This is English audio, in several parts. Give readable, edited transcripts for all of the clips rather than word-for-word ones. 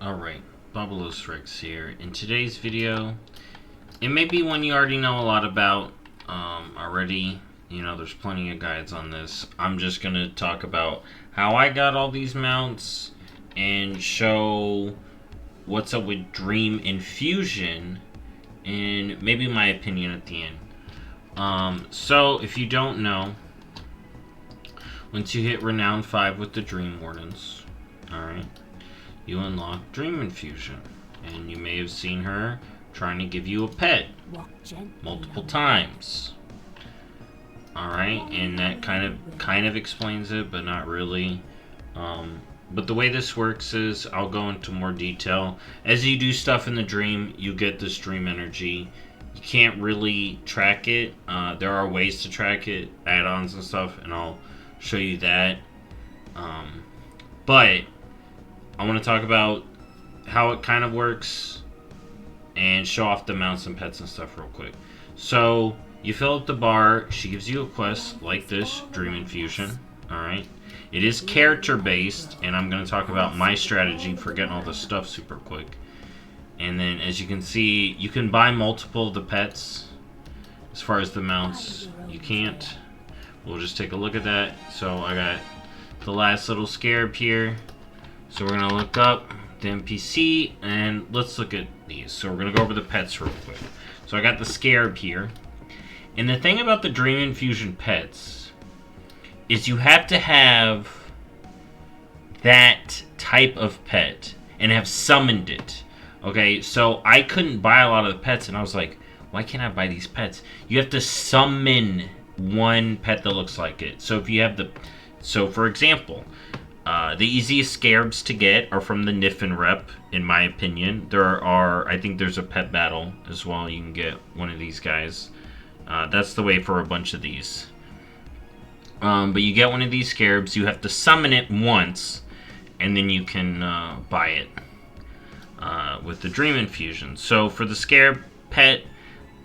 Alright, BobalosRex here. In today's video, it may be one you already know a lot about already. You know, there's plenty of guides on this. I'm just going to talk about how I got all these mounts and show what's up with Dream Infusion and maybe my opinion at the end. So, if you don't know, once you hit Renown 5 with the Dream Wardens, alright, you unlock Dream Infusion. And you may have seen her trying to give you a pet multiple times. Alright, and that kind of explains it, but not really. But the way this works is, I'll go into more detail. As you do stuff in the dream, you get this dream energy. You can't really track it. There are ways to track it, add-ons and stuff, and I'll show you that. But I want to talk about how it kind of works and show off the mounts and pets and stuff real quick. So, you fill up the bar. She gives you a quest like this, Dream Infusion. Alright. It is character based, and I'm going to talk about my strategy for getting all this stuff super quick. And then, as you can see, you can buy multiple of the pets. As far as the mounts, you can't. We'll just take a look at that. So, I got the last little scarab here. So, we're going to look up the NPC, and let's look at these. So, we're going to go over the pets real quick. So, I got the scarab here. And the thing about the Dream Infusion pets is you have to have that type of pet and have summoned it. Okay, so I couldn't buy a lot of the pets, and I was like, why can't I buy these pets? You have to summon one pet that looks like it. So if you have the... So, for example, the easiest scarabs to get are from the Niffin rep, in my opinion. I think there's a pet battle as well. You can get one of these guys. That's the way for a bunch of these. But you get one of these scarabs, you have to summon it once, and then you can buy it with the Dream Infusion. So for the scarab pet,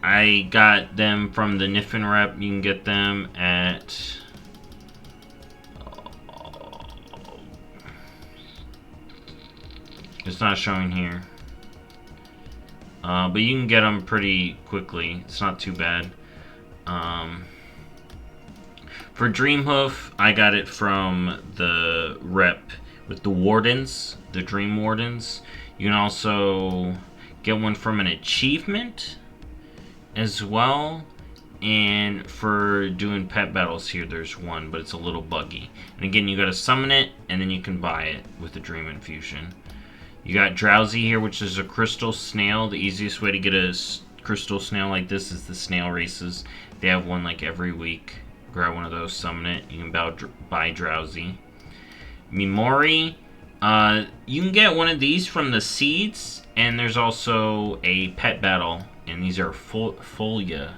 I got them from the Niffin rep. You can get them at... it's not showing here. But you can get them pretty quickly. It's not too bad. For Dreamhoof, I got it from the rep with the Wardens, the Dream Wardens. You can also get one from an achievement as well. And for doing pet battles here, there's one, but it's a little buggy. And again, you gotta summon it, and then you can buy it with the Dream Infusion. You got Drowsy here, which is a crystal snail. The easiest way to get a crystal snail like this is the snail races. They have one like every week. Grab one of those, summon it. You can buy Drowsy. Mimori. You can get one of these from the seeds. And there's also a pet battle. And these are Folia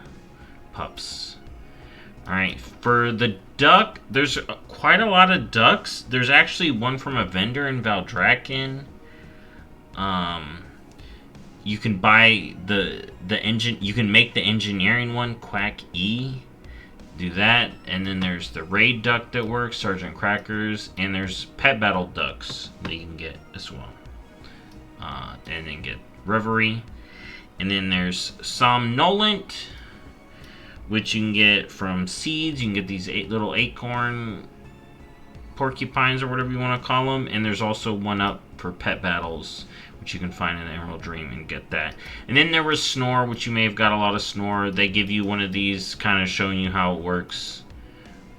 pups. Alright, for the duck, there's quite a lot of ducks. There's actually one from a vendor in Valdrakken. You can buy the engine. You can make the engineering one, Quack E. Do that, and then there's the raid duck that works, Sergeant Crackers, and there's pet battle ducks that you can get as well. And then get Reverie, and then there's Somnolent, which you can get from seeds. You can get these little acorn porcupines or whatever you want to call them, and there's also one up for pet battles, which you can find in the Emerald Dream and get that. And then there was Snore, which you may have got a lot of Snore. They give you one of these, kind of showing you how it works.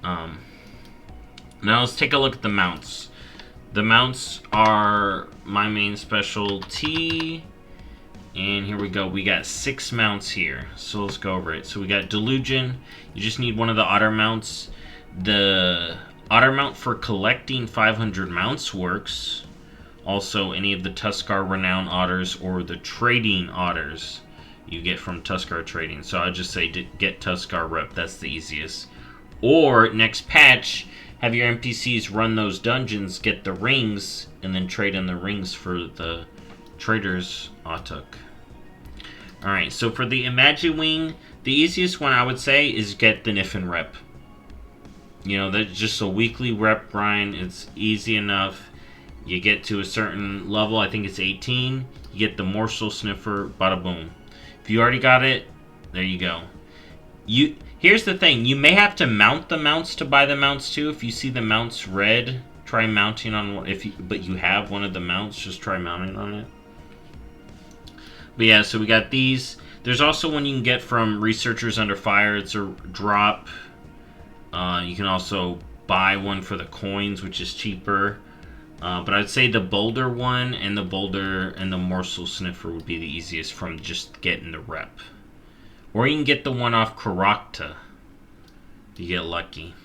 Now let's take a look at the mounts. The mounts are my main specialty. And here we go. We got 6 mounts here. So let's go over it. So we got Delusion. You just need one of the otter mounts. The otter mount for collecting 500 mounts works. Also, any of the Tuskar Renown Otters or the Trading Otters you get from Tuskar Trading. So I'd just say get Tuskar Rep. That's the easiest. Or, next patch, have your NPCs run those dungeons, get the rings, and then trade in the rings for the Trader's Autuk. Alright, so for the Imagine-Wing, the easiest one I would say is get the Niffin Rep. You know, that's just a weekly rep grind. It's easy enough. You get to a certain level, I think it's 18, you get the morsel sniffer, bada boom. If you already got it, there you go. Here's the thing, you may have to mount the mounts to buy the mounts too. If you see the mounts red, try mounting on one. But you have one of the mounts, just try mounting on it. But yeah, so we got these. There's also one you can get from Researchers Under Fire. It's a drop. You can also buy one for the coins, which is cheaper. But I'd say the boulder one and the boulder and the morsel sniffer would be the easiest from just getting the rep. Or you can get the one off Karakta. You get lucky.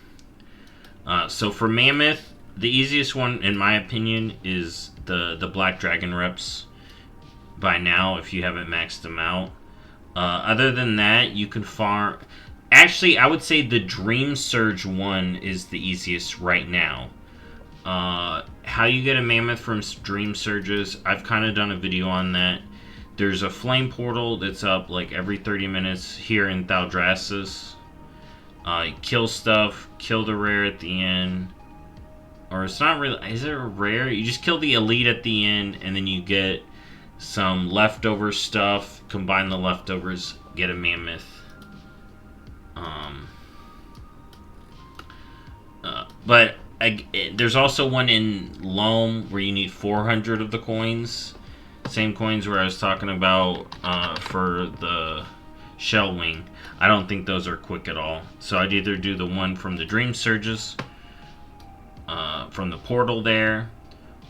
So for Mammoth, the easiest one, in my opinion, is the Black Dragon reps. By now, if you haven't maxed them out. Other than that, you can farm... Actually, I would say the Dream Surge one is the easiest right now. How you get a Mammoth from Dream Surges, I've kind of done a video on that. There's a Flame Portal that's up like every 30 minutes here in Thaldraszus. Kill stuff, kill the rare at the end. Or it's not really... Is it a rare? You just kill the elite at the end, and then you get some leftover stuff. Combine the leftovers, get a Mammoth. But there's also one in Loam where you need 400 of the coins. Same coins where I was talking about for the Shell Wing. I don't think those are quick at all. So I'd either do the one from the Dream Surges, from the portal there,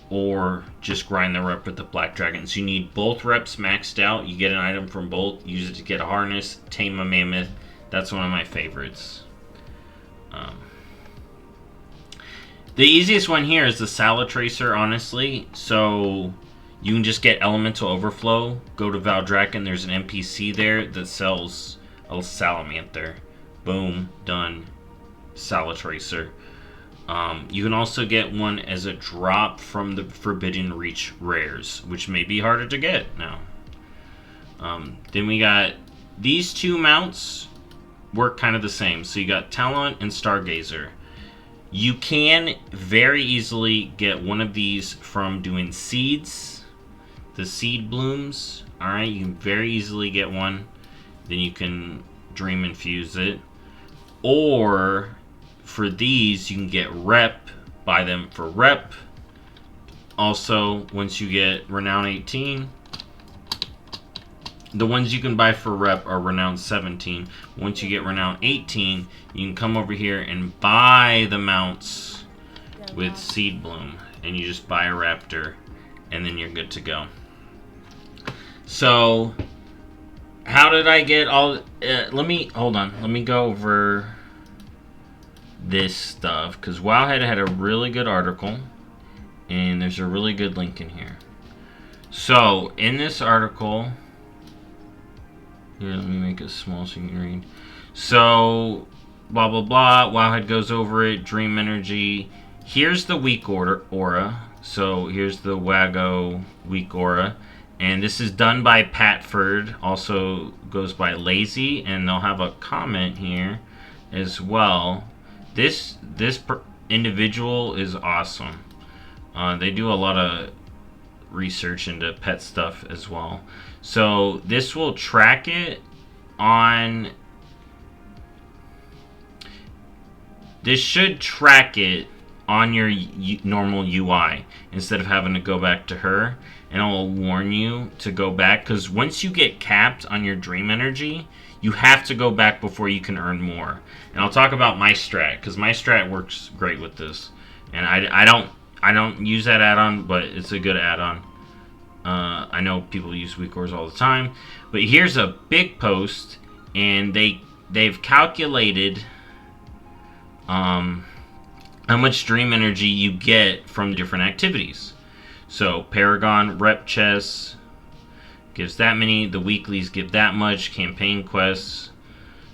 or just grind the rep with the Black Dragon. So you need both reps maxed out. You get an item from both. Use it to get a harness, tame a Mammoth. That's one of my favorites. The easiest one here is the Salatracer, honestly. So you can just get Elemental Overflow. Go to Valdrakken. There's an NPC there that sells a Salamanther. Boom. Done. Salatracer. You can also get one as a drop from the Forbidden Reach rares, which may be harder to get now. Then we got these two mounts work kind of the same. So you got Talon and Stargazer. You can very easily get one of these from doing seeds, the seed blooms. Alright, you can very easily get one. Then you can Dream Infuse it. Or for these, you can get rep, buy them for rep. Also, once you get Renown 18, the ones you can buy for rep are Renown 17. Once you get Renown 18, you can come over here and buy the mounts with Seed Bloom. And you just buy a Raptor, and then you're good to go. So, how did I get all... hold on. Let me go over this stuff, because Wowhead had a really good article, and there's a really good link in here. So, in this article... Here, let me make it small so you can read. So, blah, blah, blah. Wowhead goes over it. Dream Energy. Here's the weak aura. So, here's the Wago weak aura. And this is done by Patford. Also goes by Lazy. And they'll have a comment here as well. This individual is awesome. They do a lot of research into pet stuff as well. So this will track it on... This should track it on your normal UI instead of having to go back to her. And it will warn you to go back, because once you get capped on your Dream Energy, you have to go back before you can earn more. And I'll talk about my strat, because my strat works great with this. And I don't use that add-on, but it's a good add-on. I know people use weak auras all the time, but here's a big post, and they've calculated how much Dream Energy you get from different activities. So Paragon Rep Chests gives that many, the weeklies give that much, campaign quests,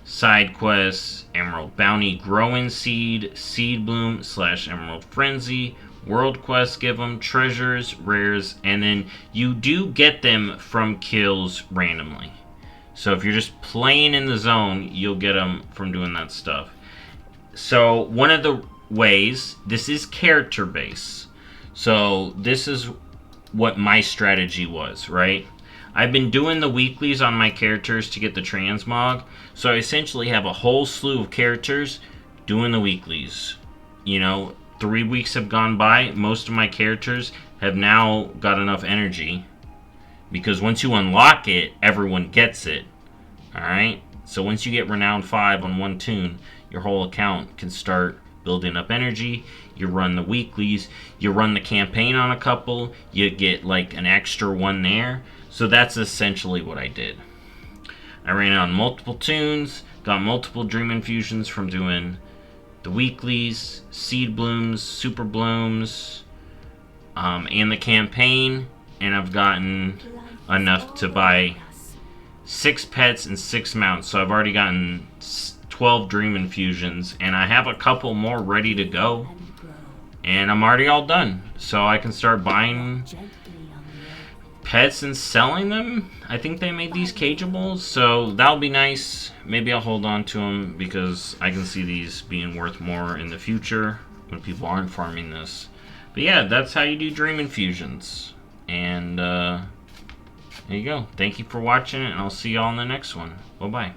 side quests, Emerald Bounty, Growing Seed, Seed Bloom / Emerald Frenzy, World quests give them, treasures, rares, and then you do get them from kills randomly. So if you're just playing in the zone, you'll get them from doing that stuff. So one of the ways, this is character based. So this is what my strategy was, right? I've been doing the weeklies on my characters to get the transmog, so I essentially have a whole slew of characters doing the weeklies. You know, 3 weeks have gone by, most of my characters have now got enough energy, because once you unlock it, everyone gets it. Alright? So once you get Renowned 5 on one toon, your whole account can start building up energy. You run the weeklies, you run the campaign on a couple, you get like an extra one there. So that's essentially what I did. I ran it on multiple toons, got multiple Dream Infusions from doing the weeklies, Seed Blooms, Super Blooms, and the campaign, and I've gotten enough to buy 6 pets and 6 mounts. So I've already gotten 12 Dream Infusions, and I have a couple more ready to go, and I'm already all done. So I can start buying pets and selling them. I think they made these cageables, so that'll be nice. Maybe I'll hold on to them because I can see these being worth more in the future when people aren't farming this. But yeah, that's how you do Dream Infusions. And there you go. Thank you for watching, and I'll see y'all in the next one. Bye-bye.